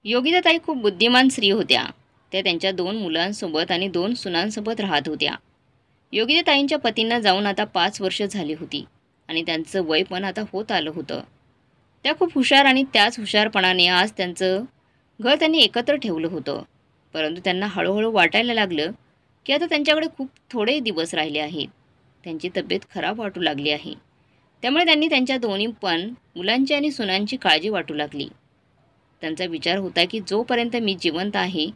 योगिताताई खूप बुद्धिमान स्त्री होत्या. त्या त्यांच्या 2 मुलांसोबत आणि 2 सुनांसोबत राहत होत्या. योगिताताईंच्या पतींना जाऊन आता 5 वर्ष झाली होती आणि त्यांचं वय पण आता होत आलं होतं. त्या खूप हुशार आणि त्याच हुशारपणाने आज त्यांचं घर त्यांनी एकत्र ठेवलं होतं. परंतु त्यांना हळूहळू वाटायला लागलं की आता त्यांच्याकडे खूप थोडे दिवस राहिले आहेत. त्यांची तब्येत खराब वाटू लागली आहे. त्यामुळे त्यांनी त्यांच्या दोन्ही पण मुलांची आणि सुनांची काळजी वाटू लागली. त्यांचा विचार होता की जोपर्यंत मी जिवंत आहे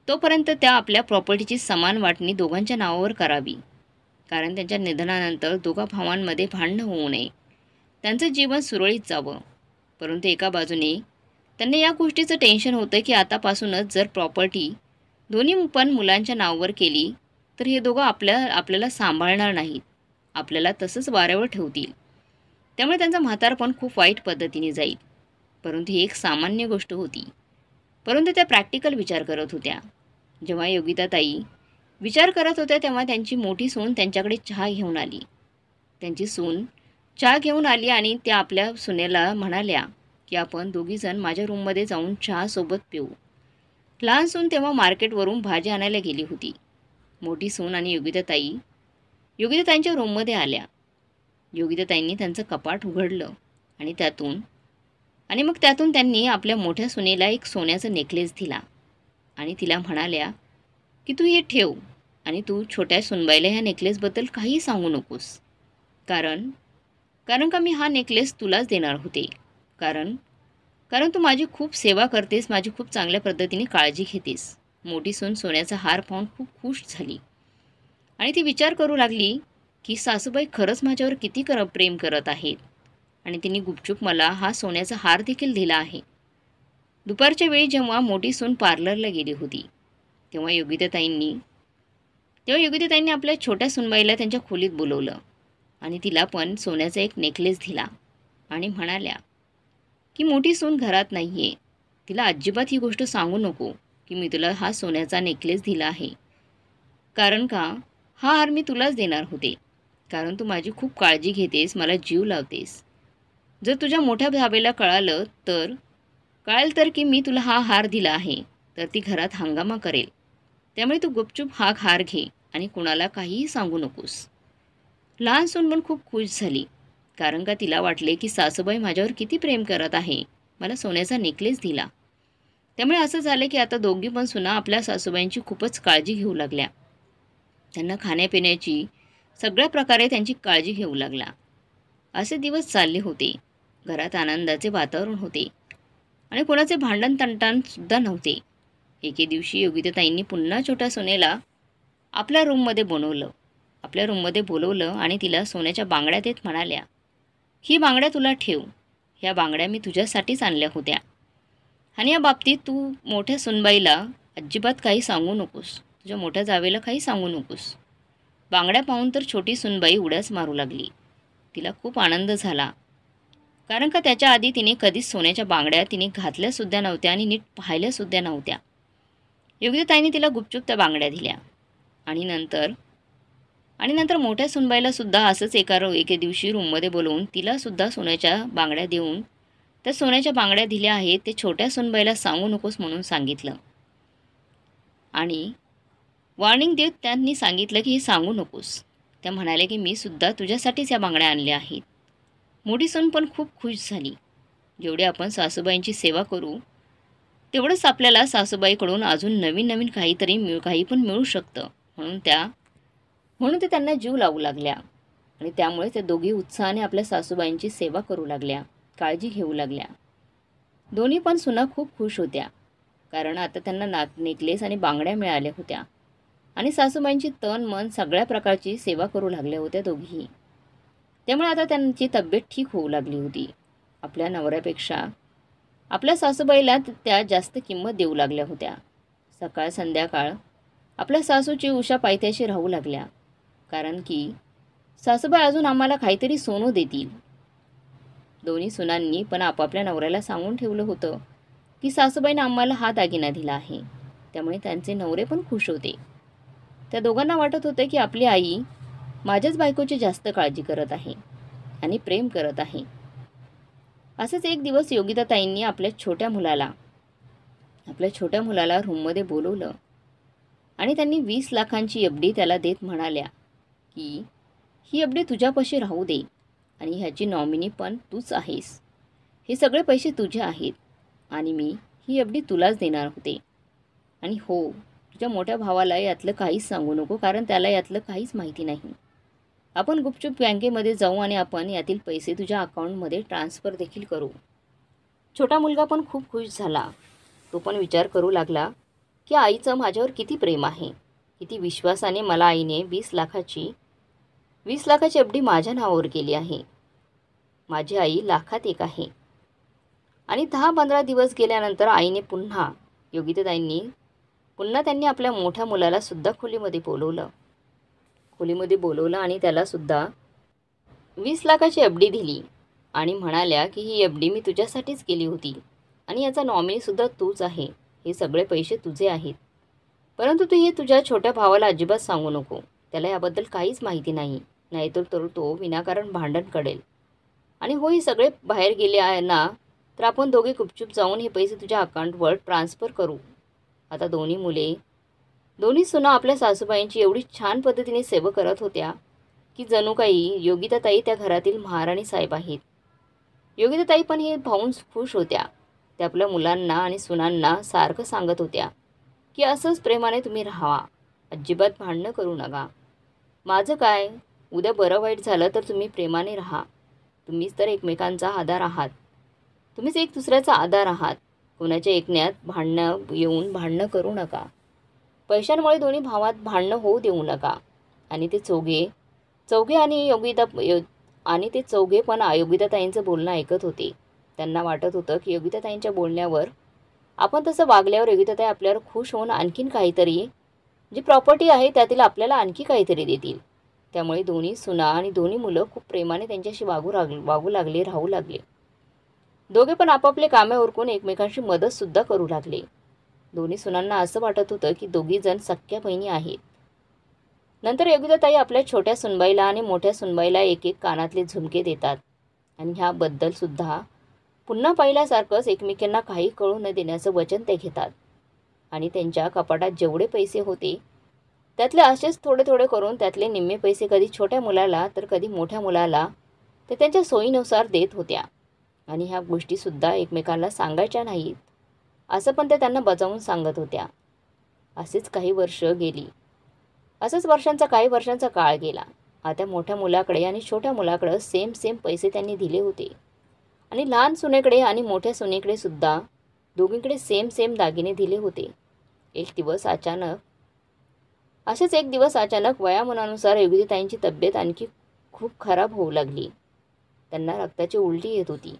तोपर्यंत त्या आपल्या प्रॉपर्टीची समान वाटणी दोघांच्या नावावर करावी. कारण त्यांच्या निधनानंतर दोघा भावांमध्ये भांडणं होऊ नये, त्यांचं जीवन सुरळीत जावं. परंतु एका बाजूने त्यांना या गोष्टीचं टेन्शन होतं की आतापासूनच जर प्रॉपर्टी दोन्ही पण मुलांच्या नावावर केली तर हे दोघं आपल्याला सांभाळणार नाहीत, आपल्याला तसंच वाऱ्यावर ठेवतील. त्यामुळे त्यांचं म्हातारपण खूप वाईट पद्धतीने जाईल. परंतु ही एक सामान्य गोष्ट होती. परंतु त्या प्रॅक्टिकल विचार करत होत्या. जेव्हा योगिताताई विचार करत होत्या तेव्हा त्यांची मोठी सून त्यांच्याकडे चहा घेऊन आली. त्यांची सून चहा घेऊन आली आणि त्या आपल्या सुनेला म्हणाल्या की आपण दोघीजण माझ्या रूममध्ये जाऊन चहासोबत पिऊ. लहान सून तेव्हा मार्केटवरून भाजी आणायला गेली होती. मोठी सून आणि योगिताताईंच्या रूममध्ये आल्या. योगिताताईंनी त्यांचं कपाट उघडलं आणि मग त्यातून त्यांनी आपल्या मोठ्या सुनेला एक सोन्याचा नेकलेस दिला आणि तिला म्हणाल्या की तू हे ठेव आणि तू छोट्या सुनबाईला ह्या नेकलेसबद्दल काहीही सांगू नकोस. कारण का मी हा नेकलेस तुलाच देणार होते. कारण तू माझी खूप सेवा करतेस, माझी खूप चांगल्या पद्धतीने काळजी घेतेस. मोठी सून सोन्याचा हार पाहून खूप खुश झाली आणि ती विचार करू लागली की सासूबाई खरंच माझ्यावर किती प्रेम करत आहेत आणि तिने गुपचूप मला हा सोन्याचा हार देखील दिला आहे. दुपारच्या वेळी जेव्हा मोठी सून पार्लरला गेली होती तेव्हा योगिताताईंनी आपल्या छोट्या सुनबाईला त्यांच्या खोलीत बोलवलं आणि तिला पण सोन्याचा एक नेकलेस दिला आणि म्हणाल्या की मोठी सून घरात नाही आहे, तिला अजिबात ही गोष्ट सांगू नको की मी तुला हा सोन्याचा नेकलेस दिला आहे. कारण का हा हार मी तुलाच देणार होते. कारण तू माझी खूप काळजी घेतेस, मला जीव लावतेस. जर तुझ्या मोठ्या भावेला कळालं तर की मी तुला हा हार दिला आहे तर ती घरात हंगामा करेल. त्यामुळे तू गुपचूप हा हार घे आणि कुणाला काहीही सांगू नकोस. लहान सून पण खूप खुश झाली. कारण का तिला वाटले की सासूबाई माझ्यावर किती प्रेम करत आहे, मला सोन्याचा नेकलेस दिला. त्यामुळे असं झालं की आता दोघी पण सुना आपल्या सासूबाईंची खूपच काळजी घेऊ लागल्या. त्यांना खाण्यापिण्याची सगळ्या प्रकारे त्यांची काळजी घेऊ लागला. असे दिवस चालले होते. घरात आनंदाचे वातावरण होते आणि कोणाचे भांडण तंटाणसुद्धा नव्हते. एके दिवशी योगिताताईंनी पुन्हा छोट्या सोनेला आपल्या रूममध्ये बोलवलं आणि तिला सोन्याच्या बांगड्या देत म्हणाल्या, ही बांगड्या तुला ठेव. ह्या बांगड्या मी तुझ्यासाठीच आणल्या होत्या आणि या बाबतीत तू मोठ्या सुनबाईला अजिबात काही सांगू नकोस, तुझ्या मोठ्या जावेला काही सांगू नकोस. बांगड्या पाहून तर छोटी सुनबाई उड्याच मारू लागली. तिला खूप आनंद झाला. कारण का त्याच्या आधी तिने कधीच सोन्याच्या बांगड्या तिने घातल्यासुद्धा नव्हत्या आणि नीट पाहिल्यासुद्धा नव्हत्या. योगिताताईंनी तिला गुपचूप त्या बांगड्या दिल्या आणि नंतर मोठ्या सुनबाईला सुद्धा असंच एके दिवशी रूममध्ये बोलवून तिलासुद्धा सोन्याच्या बांगड्या देऊन त्या सोन्याच्या बांगड्या दिल्या आहेत ते छोट्या सुनबाईला सांगू नकोस म्हणून सांगितलं आणि वॉर्निंग देत त्यांनी सांगितलं की हे सांगू नकोस. त्या म्हणाल्या की मी सुद्धा तुझ्यासाठीच या बांगड्या आणल्या आहेत. मोठी सून पण खूप खुश झाली. जेवढे आपण सासूबाईंची सेवा करू तेवढंच आपल्याला सासूबाईकडून अजून नवीन काही पण मिळू शकतं. म्हणून ते त्यांना जीव लावू लागल्या आणि त्यामुळे त्या दोघी उत्साहाने आपल्या सासूबाईंची सेवा करू लागल्या, काळजी घेऊ लागल्या. दोन्ही पण सुना खूप खुश होत्या. कारण आता त्यांना नेकलेस आणि बांगड्या मिळाल्या होत्या आणि सासूबाईंची तन मन सगळ्या प्रकारची सेवा करू लागल्या होत्या दोघीही. त्यामुळे आता त्यांची तब्येत ठीक होऊ लागली होती. आपल्या नवऱ्यापेक्षा आपल्या सासूबाईला त्या जास्त किंमत देऊ लागल्या होत्या. सकाळ संध्याकाळ आपल्या सासूची उषा पायथ्याशी राहू लागल्या. कारण की सासूबाई अजून आम्हाला काहीतरी सोनं देतील. दोन्ही सुनांनी पण आपापल्या नवऱ्याला सांगून ठेवलं होतं की सासूबाईनं आम्हाला हा दागिना दिला आहे. त्यामुळे त्यांचे नवरे पण खुश होते. त्या दोघांना वाटत होते की आपली आई माझ्याच बायकोची जास्त काळजी करत आहे आणि प्रेम करत आहे. असेच एक दिवस योगिताताईंनी आपल्या छोट्या मुलाला आपल्या छोट्या मुलाला रूममध्ये बोलवलं आणि त्यांनी 20 लाखांची एफ-डी त्याला देत म्हणाल्या की ही एफ-डी तुझ्यापाशी राहू दे आणि ह्याची नॉमिनी पण तूच आहेस. हे सगळे पैसे तुझे आहेत आणि मी ही एफ-डी तुलाच देणार होते. आणि हो, तुझ्या मोठ्या भावाला यातलं काहीच सांगू नको, कारण त्याला यातलं काहीच माहिती नाही. आपण गुपचूप बँकेमध्ये जाऊ आणि आपण यातील पैसे तुझ्या अकाउंटमध्ये ट्रान्सफर देखील करू. छोटा मुलगा पण खूप खुश झाला. तो पण विचार करू लागला की आईचं माझ्यावर किती प्रेम आहे, किती विश्वासाने मला आईने 20 लाखाची एफ-डी माझ्या नावावर केली आहे. माझी आई लाखात एक आहे. आणि 10-15 दिवस गेल्यानंतर आईने पुन्हा त्यांनी आपल्या मोठ्या मुलाला सुद्धा खोलीमध्ये बोलवलं आणि त्याला सुद्धा 20 लाखाची एफ-डी दिली आणि म्हणाल्या की ही एफ-डी मी तुझ्यासाठीच केली होती आणि याचा नॉमिनीसुद्धा तूच आहे. हे सगळे पैसे तुझे आहेत. परंतु तू हे तुझ्या छोट्या भावाला अजिबात सांगू नको. त्याला याबद्दल काहीच माहिती नाही, नाहीतर तो विनाकारण भांडण करेल. आणि हो, हे सगळे बाहेर गेले आहे ना, तर आपण दोघे गुपचूप जाऊन हे पैसे तुझ्या अकाउंटवर ट्रान्सफर करू. आता दोन्ही सुना आपल्या सासूबाईंची एवढी छान पद्धतीने सेवा करत होत्या की जणू काही योगिताताई त्या घरातील महाराणी साहेब आहेत. योगिताताई पण हे पाहून खुश होत्या. त्या आपल्या मुलांना आणि सुनांना सारखं सांगत होत्या की असंच प्रेमाने तुम्ही राहावा, अजिबात भांडणं करू नका. माझं काय, उद्या बरं वाईट झालं तर तुम्ही प्रेमाने राहा. तुम्हीच तर एकमेकांचा आधार आहात. तुम्हीच एक दुसऱ्याचा आधार आहात. कोणाच्या ऐकण्यात भांडणं करू नका. पैशांमुळे दोन्ही भावात भांडणं होऊ देऊ नका. आणि ते चौघे पण योगिताताईंचं बोलणं ऐकत होते. त्यांना वाटत होतं की योगिताताईंच्या बोलण्यावर आपण तसं वागल्यावर योगिताताई आपल्यावर खुश होऊन आणखीन काहीतरी, जी प्रॉपर्टी आहे त्यातील आपल्याला आणखी काहीतरी देतील. त्यामुळे दोन्ही सुना आणि दोन्ही मुलं खूप प्रेमाने त्यांच्याशी राहू लागले. दोघे पण आपापले कामे उरकून एकमेकांशी मदतसुद्धा करू लागले. दोन्ही सुनांना असं वाटत होतं की दोघी जण सख्या बहिणी आहेत. नंतर योगिताताई आपल्या छोट्या सुनबाईला आणि मोठ्या सुनबाईला एक कानातले झुमके देतात आणि ह्याबद्दल सुद्धा पुन्हा पहिल्यासारखंच एकमेकांना काही कळू न देण्याचं वचन ते घेतात. आणि त्यांच्या कपाटात जेवढे पैसे होते त्यातले असेच थोडे करून त्यातले निम्मे पैसे कधी छोट्या मुलाला तर कधी मोठ्या मुलाला ते त्यांच्या सोयीनुसार देत होत्या. आणि ह्या गोष्टीसुद्धा एकमेकांना सांगायच्या नाहीत असं पण ते त्यांना बजावून सांगत होत्या. असंच काही वर्षांचा काळ गेला. आता मोठ्या मुलाकडे आणि छोट्या मुलाकडे सेम पैसे त्यांनी दिले होते. आणि लहान सुनेकडे आणि मोठ्या सुनेकडे सुद्धा दोघींकडे सेम दागिने दिले होते. एक दिवस अचानक वयामानानुसार योगिताताईंची तब्येत आणखी खूप खराब होऊ लागली. त्यांना रक्ताची उलटी येत होती.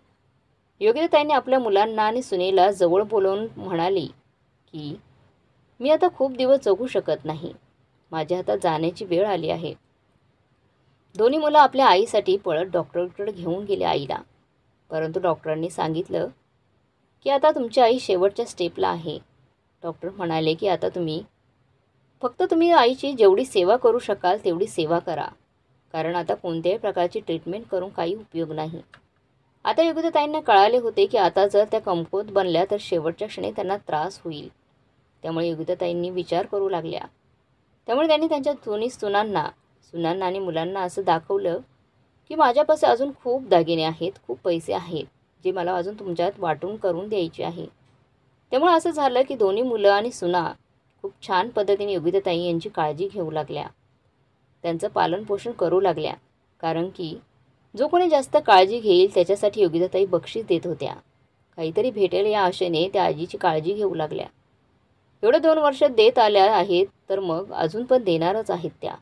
योगिताताईंनी आपल्या मुलांना आणि सुनेला जवळ बोलावून म्हणाली की मी आता खूप दिवस जगू शकत नाही. माझ्या हातात जाण्याची वेळ आली आहे. दोन्ही मुलं आपल्या आईसाठी पळत डॉक्टरकडे घेऊन गेले आईला. परंतु डॉक्टरांनी सांगितलं की आता तुमची आई शेवटच्या स्टेपला आहे. डॉक्टर म्हणाले की आता तुम्ही आईची जेवढी सेवा करू शकाल तेवढी सेवा करा, कारण आता कोणत्याही प्रकारची ट्रीटमेंट करून काही उपयोग नाही. आता योगिताताईंना कळाले होते की आता जर त्या कमकुवत बनल्या तर शेवटच्या क्षणी त्यांना त्रास होईल. त्यामुळे योगिताताईंनी विचार करू लागल्या. त्यामुळे त्यांनी त्यांच्या दोन्ही सुनांना आणि मुलांना असं दाखवलं की माझ्यापाशी अजून खूप दागिने आहेत, खूप पैसे आहेत, जे मला अजून तुमच्यात वाटून करून द्यायचे आहे. त्यामुळे असं झालं की दोन्ही मुलं आणि सुना खूप छान पद्धतीने योगिताताई यांची काळजी घेऊ लागल्या. त्यांचं पालनपोषण करू लागल्या, कारण की जो कोणी जास्त काळजी घेईल त्याच्यासाठी योगिताताई बक्षीस देत होत्या. काहीतरी भेटेल या आशेने त्या आजीची काळजी घेऊ लागल्या. एवढे 2 वर्ष देत आल्या आहेत तर मग अजून पण देणारच आहेत त्या.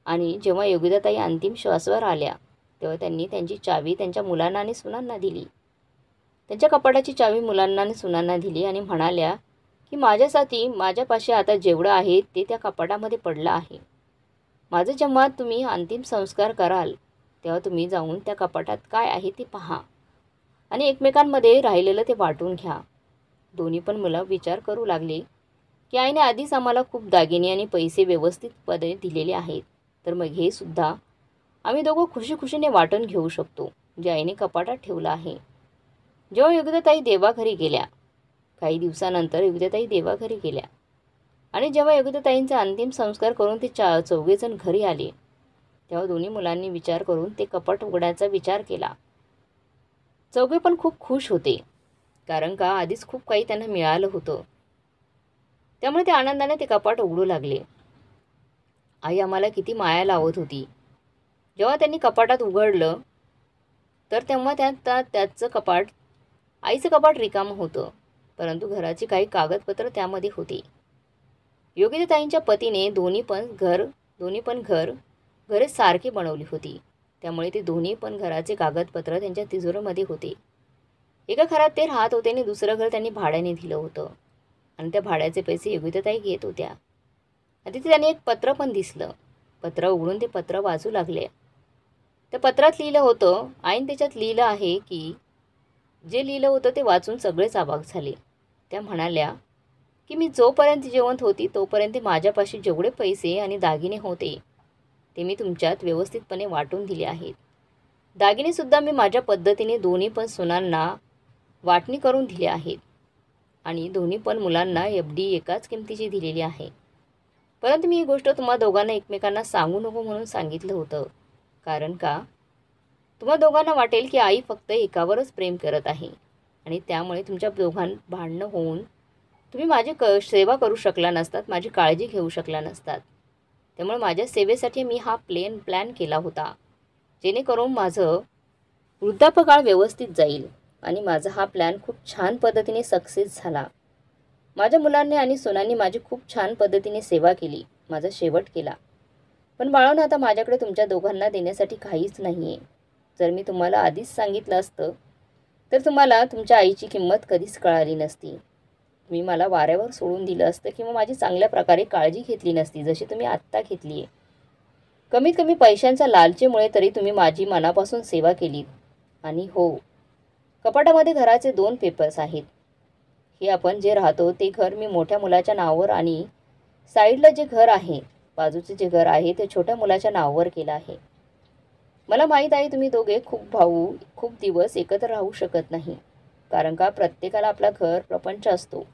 आणि जेव्हा योगिताताई अंतिम श्वासावर आल्या तेव्हा त्यांनी त्यांची चावी त्यांच्या मुलांना आणि सुनांना दिली. त्यांच्या कपाटाची चावी मुलांना आणि सुनांना दिली आणि म्हणाल्या की माझ्यापाशी आता जेवढं आहे ते त्या कपाटामध्ये पडलं आहे. माझं जेव्हा तुम्ही अंतिम संस्कार कराल तेव्हा तुम्ही जाऊन त्या कपाटात काय आहे ते पहा आणि एकमेकांमध्ये राहिलेलं ते वाटून घ्या. दोन्ही पण मुलं विचार करू लागले की आईने आधीच आम्हाला खूप दागिने आणि पैसे व्यवस्थितपणे दिलेले आहेत, तर मग हे सुद्धा आम्ही दोघं खुशीने वाटून घेऊ शकतो जे आईने कपाटात ठेवलं आहे. जेव्हा योगिताताई देवाघरी गेल्या काही दिवसानंतर योगिताताई देवाघरी गेल्या आणि जेव्हा योगिताताईंचा अंतिम संस्कार करून ते चौघेजण घरी आले तेव्हा दोन्ही मुलांनी विचार करून ते कपाट उघडायचा विचार केला. चौघे पण खूप खुश होते, कारण का आधीच खूप काही त्यांना मिळालं होतं. त्यामुळे ते आनंदाने ते कपाट उघडू लागले. आई आम्हाला किती माया लावत होती. जेव्हा त्यांनी कपाटात उघडलं तर तेव्हा त्याचं कपाट, आईचं कपाट रिकामं होतं, परंतु घराची काही कागदपत्र त्यामध्ये होती. योगिताताईंच्या पतीने दोन्ही पण घरे सारखी बनवली होती. त्यामुळे ते दोन्ही पण घराचे कागदपत्र त्यांच्या तिजोरीमध्ये होते. एका घरात ते राहत होते आणि दुसरं घर त्यांनी भाड्याने दिलं होतं आणि त्या भाड्याचे पैसे योगिताताई घेत होत्या. आणि तिथे त्यांनी एक पत्र पण दिसलं. पत्र उघडून ते पत्र वाचू लागले. त्या पत्रात लिहिलं होतं, आईन त्याच्यात लिहिलं आहे की जे लिहिलं होतं ते वाचून सगळेच अवाक झाले. त्या म्हणाल्या की मी जोपर्यंत जिवंत होती तोपर्यंत माझ्यापाशी जेवढे पैसे आणि दागिने होते ते मी तुमच्यात व्यवस्थितपणे वाटून दिले आहेत. दागिनेसुद्धा मी माझ्या पद्धतीने दोन्ही पण सुनांना वाटणी करून दिले आहेत आणि दोन्ही पण मुलांना एफडी एकाच किमतीची दिलेली आहे. परंतु मी ही गोष्ट तुम्हा दोघांना एकमेकांना सांगू नको म्हणून सांगितलं होतं, कारण का तुम्हा दोघांना वाटेल की आई फक्त एकावरच प्रेम करत आहे आणि त्यामुळे तुमच्या दोघांत भांडणं होऊन तुम्ही माझी सेवा करू शकला नसतात, माझी काळजी घेऊ शकला नसतात. त्यामुळे माझ्या सेवेसाठी मी हा प्लॅन केला होता, जेणेकरून माझं वृद्धापकाळ व्यवस्थित जाईल आणि माझा हा प्लॅन खूप छान पद्धतीने सक्सेस झाला. माझ्या मुलांनी आणि सुनांनी माझी खूप छान पद्धतीने सेवा केली, माझा शेवट केला. पण बाळांनो, आता माझ्याकडे तुमच्या दोघांना देण्यासाठी काहीच नाही आहे. जर मी तुम्हाला आधीच सांगितलं असतं तर तुम्हाला तुमच्या आईची किंमत कधीच कळाली नसती. तुम्ही मला वाऱ्यावर सोडून दिलं असतं किंवा माझी चांगल्या प्रकारे काळजी घेतली नसती जशी तुम्ही आत्ता घेतली आहे. कमीत कमी पैशांच्या लालचेमुळे तरी तुम्ही माझी मनापासून सेवा केलीत. आणि हो, कपाटामध्ये घराचे 2 पेपर्स आहेत. हे आपण जे राहतो ते घर मी मोठ्या मुलाच्या नावावर आणि साईडला जे घर आहे, बाजूचे जे घर आहे ते छोट्या मुलाच्या नावावर केलं आहे. मला माहीत आहे तुम्ही दोघे खूप दिवस एकत्र राहू शकत नाही, कारण का प्रत्येकाला आपला घर प्रपंच असतो,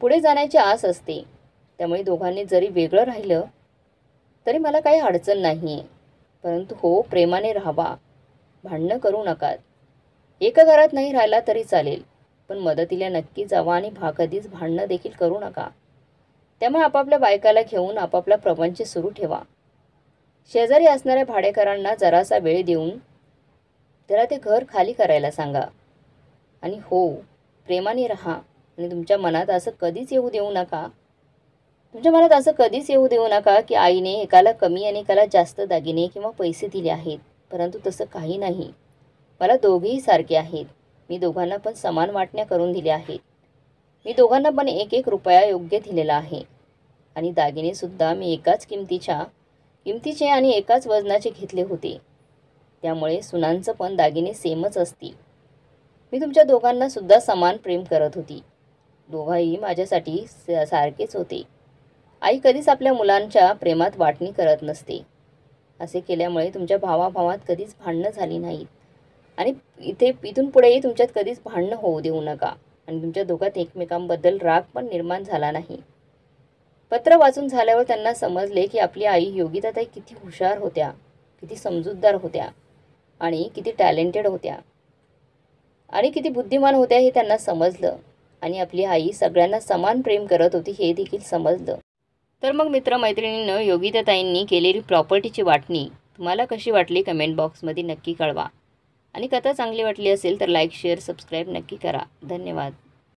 पुढे जाण्याची आस असते. त्यामुळे दोघांनी जरी वेगळं राहिलं तरी मला काही अडचण नाही आहे. परंतु हो, प्रेमाने राहावा, भांडणं करू नका. एका घरात नाही राहिला तरी चालेल, पण मदतीला नक्की जावा आणि कधीच भांडणं देखील करू नका. त्यामुळे आपापल्या बायकाला घेऊन आपापला प्रपंच सुरू ठेवा. शेजारी असणाऱ्या भाडेकरांना जरासा वेळ देऊन जरा ते घर खाली करायला सांगा. आणि हो, प्रेमाने राहा आणि तुमच्या मनात असं कधीच येऊ देऊ नका की आईने एकाला कमी आणि एकाला जास्त दागिने किंवा पैसे दिले आहेत. परंतु तसं काही नाही. मला दोघेही सारखे आहेत. मी दोघांना पण समान वाटण्या करून दिल्या आहेत. मी दोघांना पण 1-1 रुपया योग्य दिलेला आहे आणि दागिनेसुद्धा मी एकाच किमतीचे आणि एकाच वजनाचे घेतले होते. त्यामुळे सुनांचं पण दागिने सेमच असतील. मी तुमच्या दोघांना सुद्धा समान प्रेम करत होती. दोघंही माझ्यासाठी सारखेच होते. आई कधीच आपल्या मुलांच्या प्रेमात वाटणी करत नसते. असे केल्यामुळे तुमच्या भावाभावात कधीच भांडणं झाली नाहीत आणि इथून पुढेही तुमच्यात कधीच भांडणं होऊ देऊ नका आणि तुमच्या दोघात एकमेकांबद्दल राग पण निर्माण झाला नाही. पत्र वाचून झाल्यावर त्यांना समजले की आपली आई योगिताताई किती हुशार होत्या, किती समजूतदार होत्या आणि किती टॅलेंटेड होत्या आणि किती बुद्धिमान होत्या हे त्यांना समजलं. आणि आपली आई सगळ्यांना समान प्रेम करत होती हे देखील समजलं. तर मग मित्रमैत्रिणींनो, योगिताताईंनी केलेली प्रॉपर्टीची वाटणी तुम्हाला कशी वाटली कमेंट बॉक्समध्ये नक्की कळवा. आणि कथा चांगली वाटली असेल तर लाईक, शेअर, सबस्क्राईब नक्की करा. धन्यवाद.